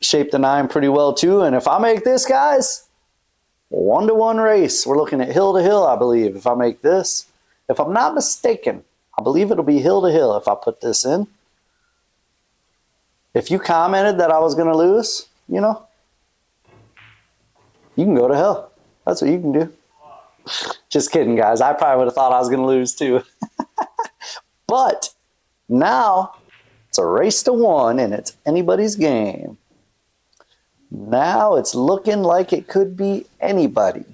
Shaped the 9 pretty well, too. And if I make this, guys, 1-to-1 race. We're looking at hill to hill, I believe, if I make this. If I'm not mistaken, I believe it'll be hill to hill if I put this in. If you commented that I was going to lose, you know, you can go to hell. That's what you can do. Just kidding, guys. I probably would have thought I was going to lose, too. But now it's a race to 1, and it's anybody's game. Now it's looking like it could be anybody.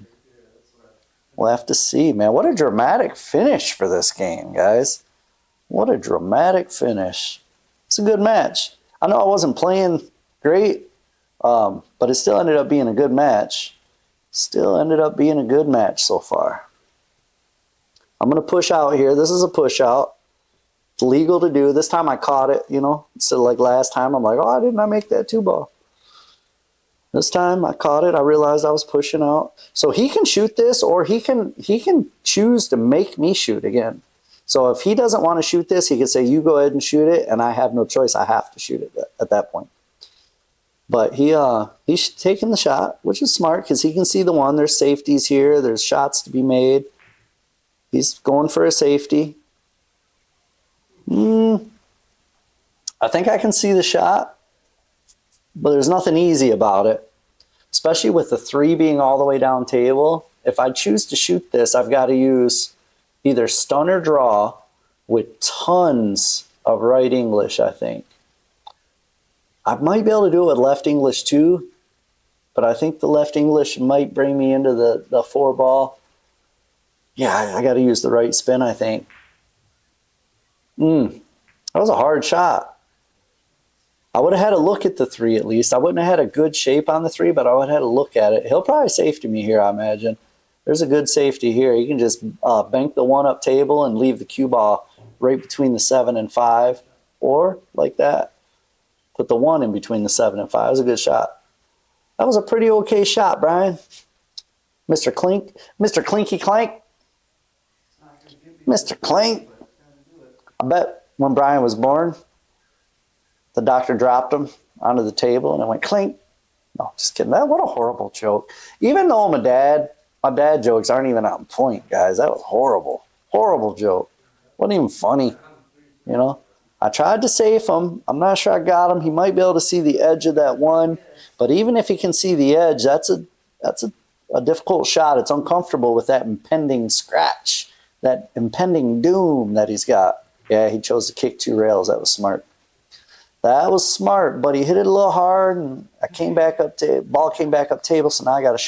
We'll have to see, man. What a dramatic finish for this game, guys. What a dramatic finish. It's a good match. I know I wasn't playing great, but it still ended up being a good match. Still ended up being a good match so far. I'm going to push out here. This is a push out. It's legal to do. This time I caught it, you know. Instead of like last time, I'm like, oh, didn't I make that 2-ball? This time I caught it. I realized I was pushing out. So he can shoot this, or he can choose to make me shoot again. So if he doesn't want to shoot this, he can say, you go ahead and shoot it, and I have no choice. I have to shoot it at that point. But he's taking the shot, which is smart because he can see the 1. There's safeties here. There's shots to be made. He's going for a safety. I think I can see the shot, but there's nothing easy about it, especially with the 3 being all the way down table. If I choose to shoot this, I've got to use either stun or draw with tons of right English, I think. I might be able to do it with left English too, but I think the left English might bring me into the 4-ball. Yeah, I got to use the right spin, I think. That was a hard shot. I would have had a look at the 3 at least. I wouldn't have had a good shape on the 3, but I would have had a look at it. He'll probably safety me here, I imagine. There's a good safety here. You can just bank the 1 up table and leave the cue ball right between the 7 and 5. Or like that. Put the 1 in between the 7 and 5. That was a good shot. That was a pretty okay shot, Brian. Mr. Clink. Mr. Clinky Clank. Mr. Clink. I bet when Brian was born, the doctor dropped him onto the table and it went clink. No, just kidding. What a horrible joke. Even though my dad jokes aren't even on point, guys. That was horrible. Horrible joke. Wasn't even funny. You know? I tried to save him. I'm not sure I got him. He might be able to see the edge of that 1. But even if he can see the edge, that's a difficult shot. It's uncomfortable with that impending scratch, that impending doom that he's got. Yeah, he chose to kick 2 rails. That was smart. That was smart, but he hit it a little hard, and ball came back up table, so now I got a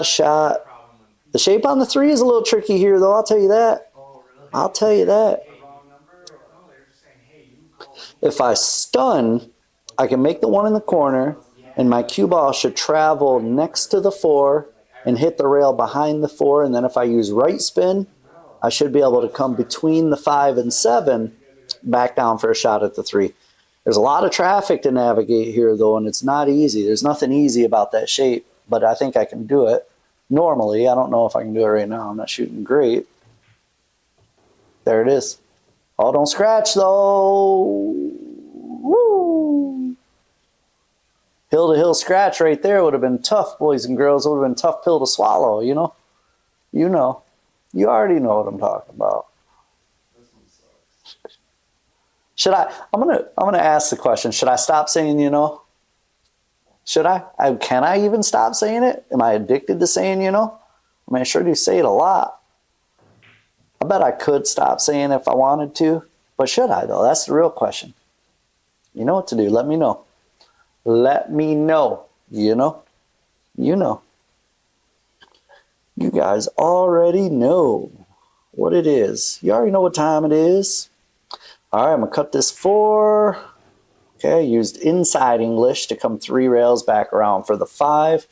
shot. The shape on the 3 is a little tricky here, though. I'll tell you that. I'll tell you that. If I stun, I can make the 1 in the corner, and my cue ball should travel next to the 4 and hit the rail behind the 4, and then if I use right spin, I should be able to come between the 5 and 7, back down for a shot at the 3. There's a lot of traffic to navigate here, though, and it's not easy. There's nothing easy about that shape, but I think I can do it. Normally, I don't know if I can do it right now. I'm not shooting great. There it is. Oh, don't scratch, though. Woo! Hill-to-hill scratch right there would have been tough, boys and girls. It would have been a tough pill to swallow, you know? You know. You already know what I'm talking about. Should I? I'm gonna ask the question. Should I stop saying you know? Should I? Can I even stop saying it? Am I addicted to saying you know? I mean, I sure do say it a lot. I bet I could stop saying it if I wanted to, but should I though? That's the real question. You know what to do. Let me know. Let me know. You know. You know. You guys already know what it is. You already know what time it is. All right, I'm going to cut this 4. Okay, I used inside English to come 3 rails back around for the 5.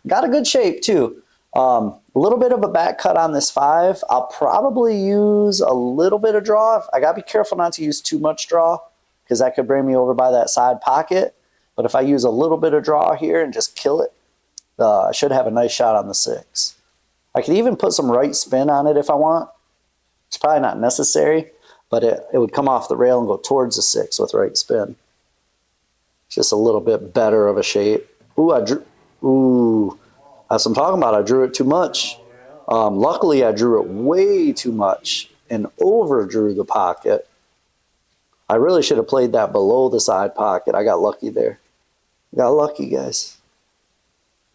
Got a good shape, too. A little bit of a back cut on this 5. I'll probably use a little bit of draw. I got to be careful not to use too much draw because that could bring me over by that side pocket. But if I use a little bit of draw here and just kill it, I should have a nice shot on the 6. I could even put some right spin on it if I want. It's probably not necessary. But it would come off the rail and go towards the 6 with right spin. Just a little bit better of a shape. Ooh, that's what I'm talking about. I drew it too much. Luckily, I drew it way too much and overdrew the pocket. I really should have played that below the side pocket. I got lucky there. Got lucky, guys.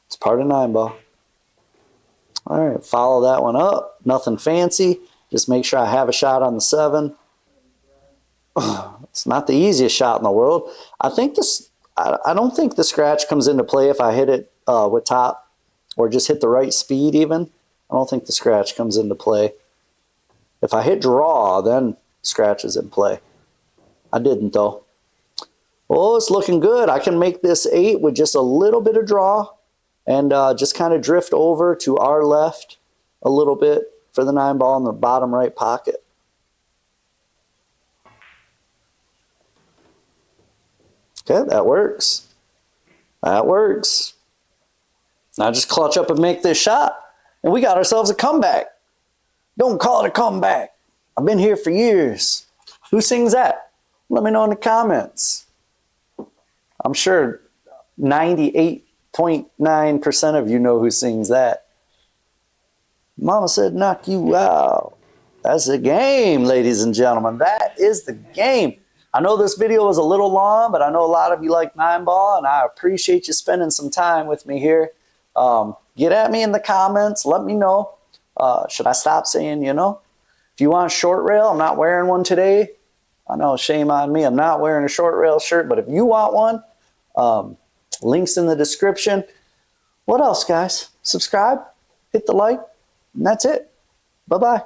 It's part of 9-ball. All right, follow that one up. Nothing fancy. Just make sure I have a shot on the 7. It's not the easiest shot in the world. I don't think the scratch comes into play if I hit it with top or just hit the right speed even. I don't think the scratch comes into play. If I hit draw, then scratch is in play. I didn't though. Oh, it's looking good. I can make this 8 with just a little bit of draw and just kind of drift over to our left a little bit for the 9-ball in the bottom right pocket. Okay, that works. That works. Now just clutch up and make this shot, and we got ourselves a comeback. Don't call it a comeback. I've been here for years. Who sings that? Let me know in the comments. I'm sure 98.9% of you know who sings that. Mama said knock you out. That's the game, ladies and gentlemen. That is the game. I know this video was a little long, but I know a lot of you like 9-ball, and I appreciate you spending some time with me here. Get at me in the comments. Let me know. Should I stop saying, you know? If you want a short rail, I'm not wearing one today. I know, shame on me. I'm not wearing a short rail shirt, but if you want one, links in the description. What else, guys? Subscribe, hit the like, and that's it. Bye-bye.